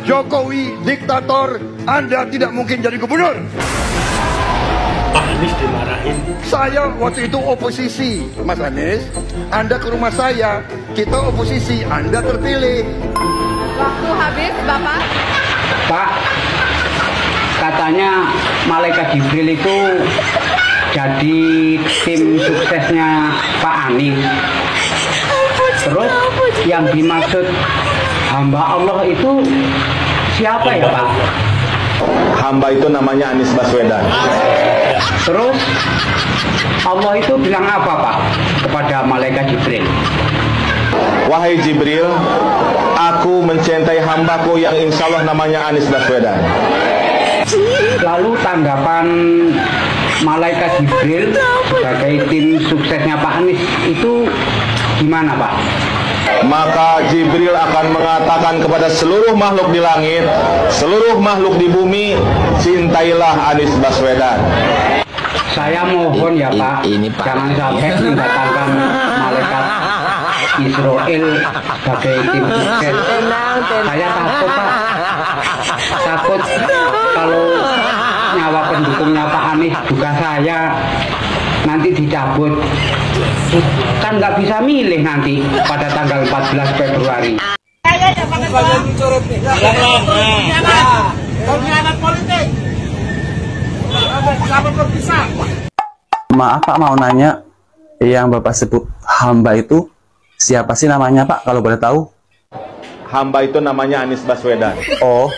Jokowi diktator, Anda tidak mungkin jadi gubernur. Pak Anies dimarahin. Saya waktu itu oposisi, Mas Anies. Anda ke rumah saya, kita oposisi, Anda terpilih. Waktu habis, Bapak. Pak, katanya Malaikat Jibril itu jadi tim suksesnya Pak Anies. Terus yang dimaksud hamba Allah itu siapa ya Pak? Hamba itu namanya Anies Baswedan. Terus Allah itu bilang apa Pak kepada Malaikat Jibril? Wahai Jibril, aku mencintai hambaku yang insya Allah namanya Anies Baswedan. Lalu tanggapan Malaikat Jibril sebagai tim suksesnya Pak Anies itu gimana Pak? Maka Jibril akan mengatakan kepada seluruh makhluk di langit, seluruh makhluk di bumi, cintailah Anies Baswedan. Saya mohon ya Pak, jangan sampai mendatangkan malaikat Israel sebagai tim sukses. Saya takut Pak, takut kalau nyawa pendukungnya Pak Anies juga saya nanti dicabut. Kan nggak bisa milih nanti pada tanggal 14 Februari. Maaf Pak, mau nanya, yang Bapak sebut hamba itu siapa sih namanya Pak, kalau boleh tahu? Hamba itu namanya Anies Baswedan. Oh,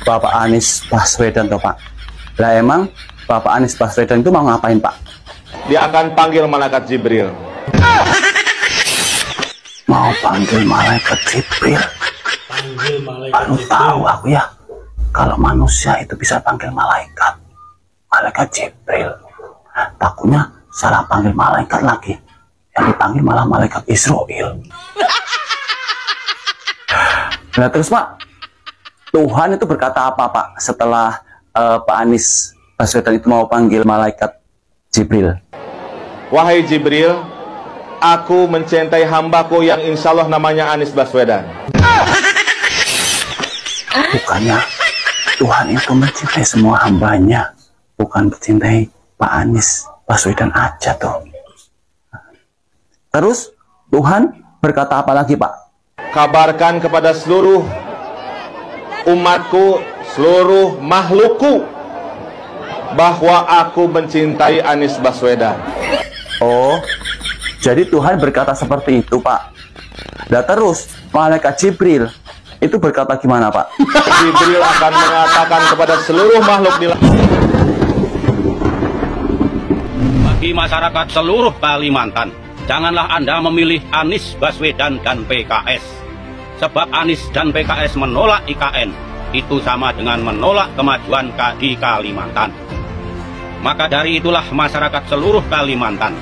Bapak Anies Baswedan toh Pak. Lah emang Bapak Anies Baswedan itu mau ngapain Pak? Dia akan panggil malaikat Jibril. Mau panggil malaikat Jibril? Baru tahu aku ya, kalau manusia itu bisa panggil malaikat Jibril. Takutnya salah panggil malaikat lagi, yang dipanggil malah malaikat Israel. Nah terus Pak, Tuhan itu berkata apa Pak setelah Pak Anies Baswedan itu mau panggil malaikat Jibril? Wahai Jibril, aku mencintai hambaku yang insya Allah namanya Anies Baswedan. Bukannya Tuhan itu mencintai semua hambanya, bukan mencintai Pak Anies Baswedan aja tuh. Terus Tuhan berkata apa lagi Pak? Kabarkan kepada seluruh umatku, seluruh makhlukku, bahwa aku mencintai Anies Baswedan. Oh, jadi Tuhan berkata seperti itu Pak. Dan terus malaikat Jibril itu berkata gimana Pak? Jibril akan mengatakan kepada seluruh makhluk di langit. Bagi masyarakat seluruh Kalimantan, janganlah Anda memilih Anies Baswedan dan PKS. Sebab Anies dan PKS menolak IKN, itu sama dengan menolak kemajuan di Kalimantan. Maka dari itulah masyarakat seluruh Kalimantan,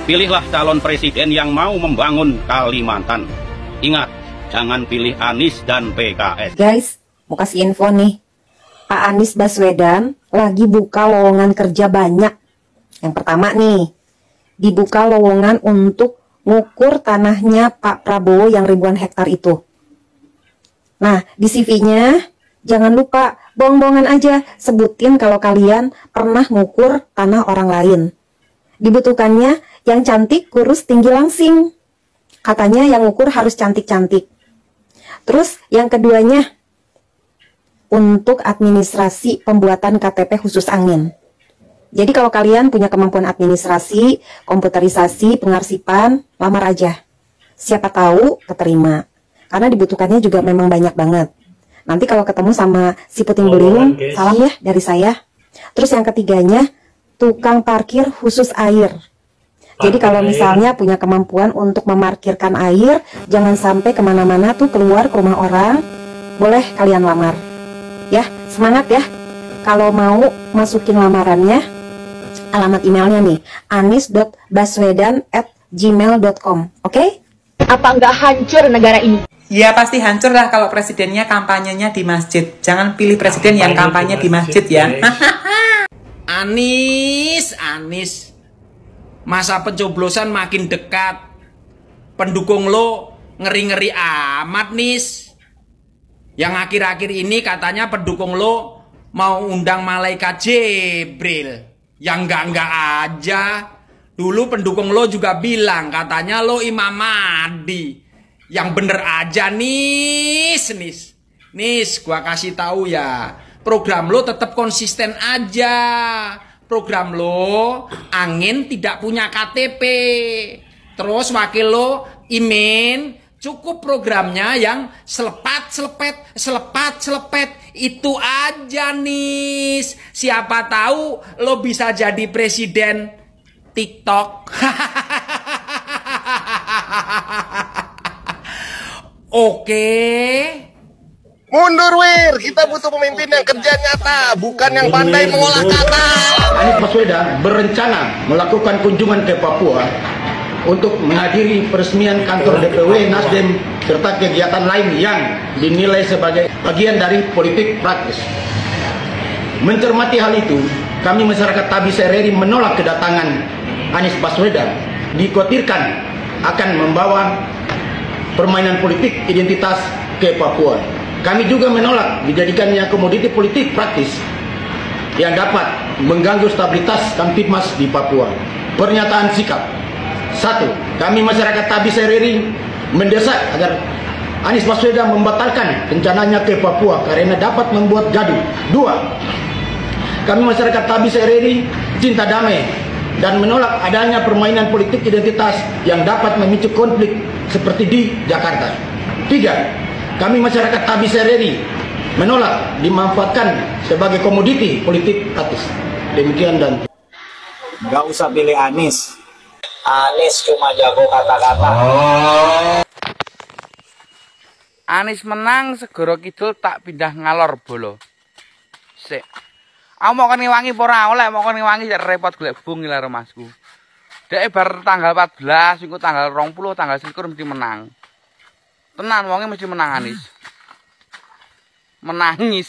pilihlah calon presiden yang mau membangun Kalimantan. Ingat, jangan pilih Anies dan PKS. Guys, mau kasih info nih. Pak Anies Baswedan lagi buka lowongan kerja banyak. Yang pertama nih, dibuka lowongan untuk ngukur tanahnya Pak Prabowo yang ribuan hektar itu. Nah, di CV-nya jangan lupa bohong-bohongan aja sebutin kalau kalian pernah ngukur tanah orang lain. Dibutuhkannya yang cantik, kurus, tinggi, langsing. Katanya yang ngukur harus cantik-cantik. Terus yang keduanya, untuk administrasi pembuatan KTP khusus angin. Jadi kalau kalian punya kemampuan administrasi, komputerisasi, pengarsipan, lamar aja. Siapa tahu keterima. Karena dibutuhkannya juga memang banyak banget. Nanti kalau ketemu sama si puting beliung, salam ya dari saya. Terus yang ketiganya, tukang parkir khusus air. Jadi kalau misalnya punya kemampuan untuk memarkirkan air, jangan sampai kemana-mana tuh keluar ke rumah orang, boleh kalian lamar. Ya, semangat ya. Kalau mau masukin lamarannya, alamat emailnya nih, anis.baswedan@gmail.com. Oke? Apa nggak hancur negara ini? Ya pasti hancur lah kalau presidennya kampanyenya di masjid. Jangan pilih presiden yang kampanye di masjid ya. Anies, masa pencoblosan makin dekat. Pendukung lo ngeri-ngeri amat, Nis. Yang akhir-akhir ini katanya pendukung lo mau undang malaikat Jibril. Yang enggak aja. Dulu pendukung lo juga bilang katanya lo Imam Mahdi. Yang bener aja Nis. Nis, gua kasih tahu ya. Program lo tetap konsisten aja. Program lo angin tidak punya KTP. Terus wakil lo Imin cukup programnya yang selepat selepet. Itu aja Nis. Siapa tahu lo bisa jadi presiden TikTok. Oke. Mundur Wir, kita butuh pemimpin yang kerja nyata, bukan yang pandai mengolah kata. Anies Baswedan berencana melakukan kunjungan ke Papua untuk menghadiri peresmian kantor DPW Nasdem serta kegiatan lain yang dinilai sebagai bagian dari politik praktis. Mencermati hal itu, kami masyarakat Tabis RRI menolak kedatangan Anies Baswedan. Dikhawatirkan akan membawa permainan politik identitas ke Papua. Kami juga menolak dijadikannya komoditi politik praktis yang dapat mengganggu stabilitas Kamtibmas di Papua. Pernyataan sikap. 1. Kami masyarakat Tabis RRI mendesak agar Anies Baswedan membatalkan rencananya ke Papua karena dapat membuat gaduh. 2. Kami masyarakat Tabis RRI cinta damai dan menolak adanya permainan politik identitas yang dapat memicu konflik seperti di Jakarta. 3. Kami masyarakat Tabis RRI menolak dimanfaatkan sebagai komoditi politik praktis. Demikian dan nggak usah pilih Anies. Anies cuma jago kata-kata. Anies menang segoro kidul tak pindah ngalor bolo. Sik. Aku mau kan ngewangi pora oleh mau kan ngewangi repot golek bungi lah Masku. Dek bar tanggal 14, minggu tanggal 20, tanggal 21 mesti menang. Tenan wongnya mesti menang Anies. Menangis.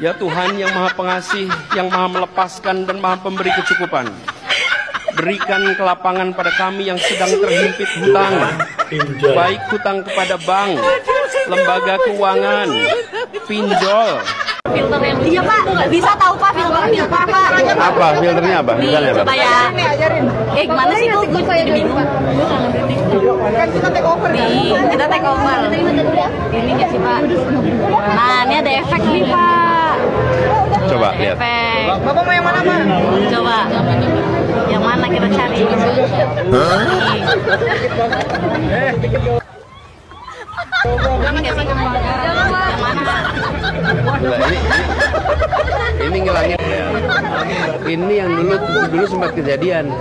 Ya Tuhan yang Maha Pengasih, yang Maha Melepaskan dan Maha Pemberi kecukupan, berikan kelapangan pada kami yang sedang terhimpit hutang, baik hutang kepada bank, lembaga keuangan, pinjol. Filter yang iya Pak, nggak bisa tahu Pak filter Pak. Apa filternya apa? Misalnya apa? Supaya gimana sih kok gue kayak bingung. Kan kita take over kan? Kita take over. Ini nggak sih Pak? Nah ini ada efek nih Pak. Coba lihat. Efek. Bapak mau yang mana Pak? Coba. Yang mana kita cari? Ini nggak sih? Yang mana? Ini ngilangin ya. Ini yang dulu sempat kejadian.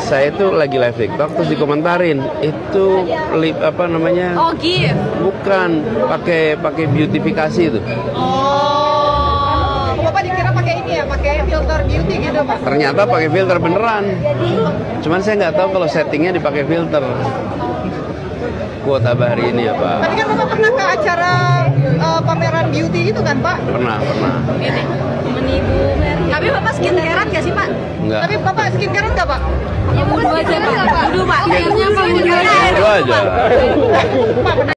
Saya tuh lagi live TikTok terus dikomentarin itu apa namanya? Oh, GIF. Bukan, pakai beautifikasi itu. Oh. Bapak dikira pakai ini ya, pakai filter beauty gitu, Pak. Ternyata pakai filter beneran. Cuman saya nggak tahu kalau settingnya dipakai filter. Kuota hari ini ya Pak. Tadi kan Bapak pernah ke acara pameran beauty gitu kan Pak? Pernah. Ini menipu. Tapi Bapak skincarean nggak sih Pak? Enggak. Tapi Bapak skincarean nggak Pak? Ya wudhu aja Pak. Wudhu Pak. Kayaknya Pak wudhu aja.